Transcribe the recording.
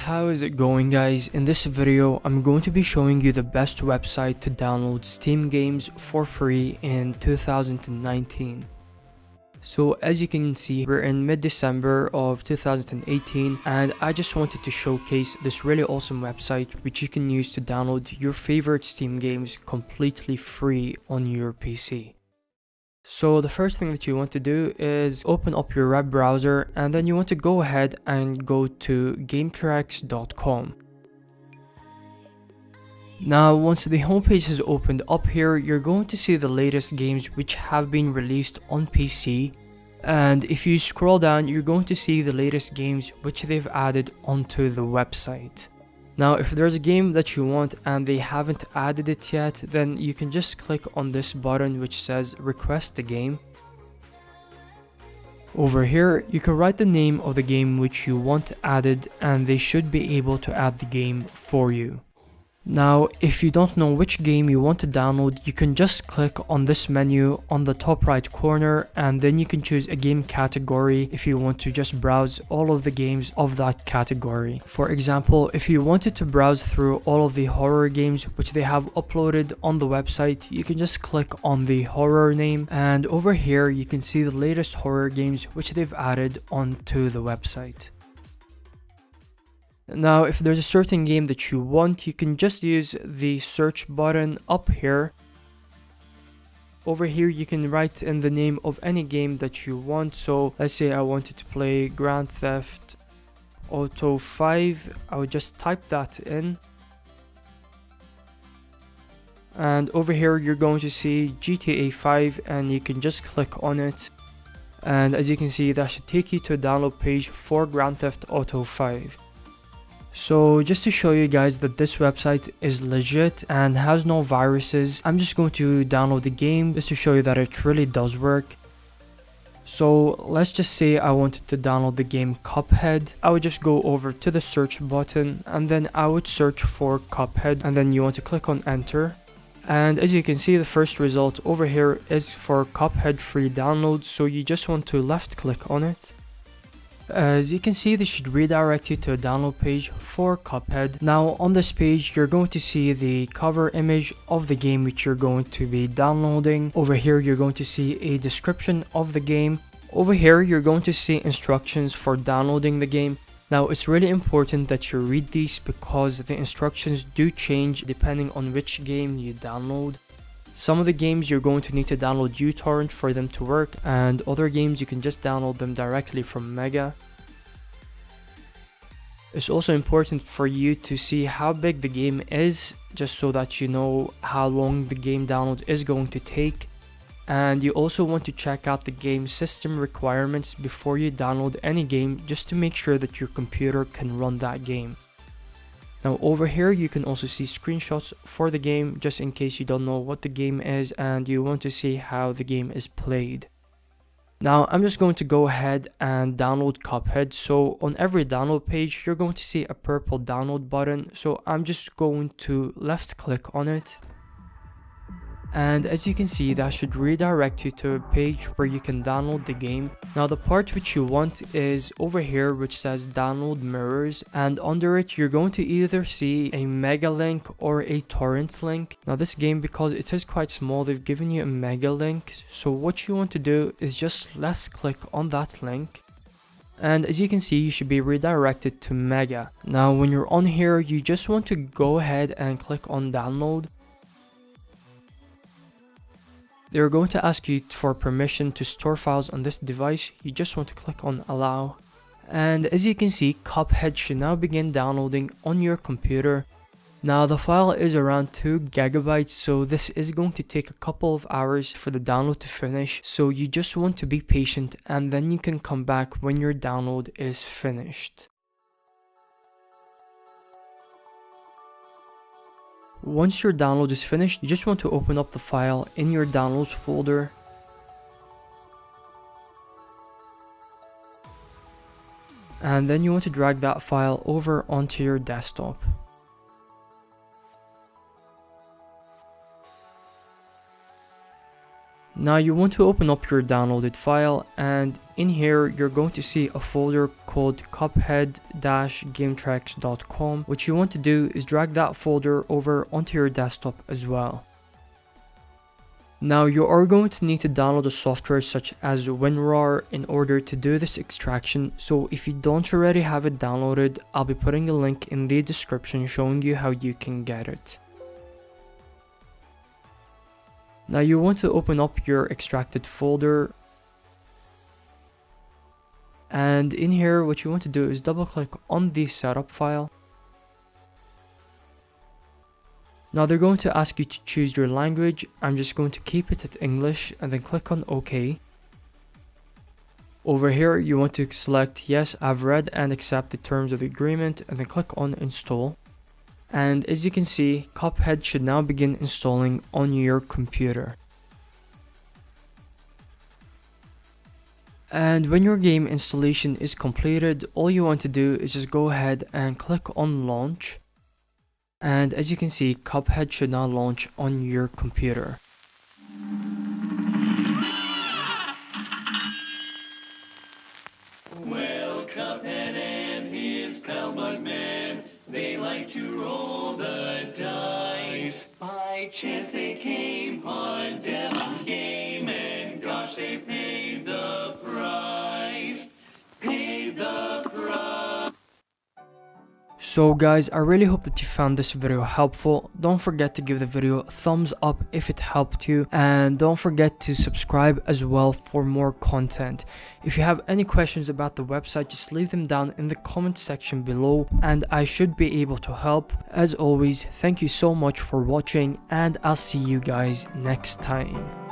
How is it going, guys? In this video, I'm going to be showing you the best website to download Steam games for free in 2019. So as you can see, we're in mid-December of 2018 and I just wanted to showcase this really awesome website which you can use to download your favorite Steam games completely free on your PC. So the first thing that you want to do is open up your web browser and then you want to go ahead and go to GameTrax.com. Now once the homepage has opened up here, you're going to see the latest games which have been released on PC, and if you scroll down you're going to see the latest games which they've added onto the website. Now if there's a game that you want and they haven't added it yet, then you can just click on this button which says request the game. Over here you can write the name of the game which you want added and they should be able to add the game for you. Now if you don't know which game you want to download, you can just click on this menu on the top right corner and then you can choose a game category if you want to just browse all of the games of that category. For example, if you wanted to browse through all of the horror games which they have uploaded on the website, you can just click on the horror name and over here you can see the latest horror games which they've added onto the website. Now if there's a certain game that you want, you can just use the search button up here. Over here you can write in the name of any game that you want. So let's say I wanted to play Grand Theft Auto 5, I would just type that in. And over here you're going to see GTA 5 and you can just click on it. And as you can see, that should take you to a download page for Grand Theft Auto 5. So just to show you guys that this website is legit and has no viruses, I'm just going to download the game just to show you that it really does work. So let's just say I wanted to download the game Cuphead. I would just go over to the search button and then I would search for Cuphead and then you want to click on enter. And as you can see, the first result over here is for Cuphead free download, so you just want to left click on it. As you can see, this should redirect you to a download page for Cuphead. Now on this page you're going to see the cover image of the game which you're going to be downloading. Over here you're going to see a description of the game. Over here you're going to see instructions for downloading the game. Now it's really important that you read these because the instructions do change depending on which game you download. Some of the games you're going to need to download uTorrent for them to work, and other games you can just download them directly from Mega. It's also important for you to see how big the game is, just so that you know how long the game download is going to take. And you also want to check out the game system requirements before you download any game, just to make sure that your computer can run that game. Now over here you can also see screenshots for the game just in case you don't know what the game is and you want to see how the game is played. Now I'm just going to go ahead and download Cuphead. So on every download page you're going to see a purple download button, so I'm just going to left click on it. And as you can see, that should redirect you to a page where you can download the game. Now the part which you want is over here which says download mirrors, and under it you're going to either see a mega link or a torrent link. Now this game, because it is quite small, they've given you a mega link, so what you want to do is just left click on that link. And as you can see, you should be redirected to Mega. Now when you're on here, you just want to go ahead and click on download. They're going to ask you for permission to store files on this device. You just want to click on allow. And as you can see, Cuphead should now begin downloading on your computer. Now the file is around 2 GB, so this is going to take a couple of hours for the download to finish. So you just want to be patient and then you can come back when your download is finished. Once your download is finished, you just want to open up the file in your downloads folder. And then you want to drag that file over onto your desktop. Now you want to open up your downloaded file, and in here you're going to see a folder called cuphead-gametracks.com. What you want to do is drag that folder over onto your desktop as well. Now you are going to need to download a software such as WinRAR in order to do this extraction, so if you don't already have it downloaded, I'll be putting a link in the description showing you how you can get it. Now you want to open up your extracted folder, and in here what you want to do is double click on the setup file. Now they're going to ask you to choose your language. I'm just going to keep it at English and then click on OK. Over here you want to select yes, I've read and accept the terms of the agreement, and then click on install. And as you can see, Cuphead should now begin installing on your computer. And when your game installation is completed, all you want to do is just go ahead and click on launch. And as you can see, Cuphead should now launch on your computer. Well, Cuphead and his pal Bugman, they like to roll the dice. By chance they came upon Devil's game, and gosh, they paid the price. Paid the price. So guys, I really hope that you found this video helpful. Don't forget to give the video a thumbs up if it helped you, and don't forget to subscribe as well for more content. If you have any questions about the website, just leave them down in the comment section below and I should be able to help. As always, thank you so much for watching, and I'll see you guys next time.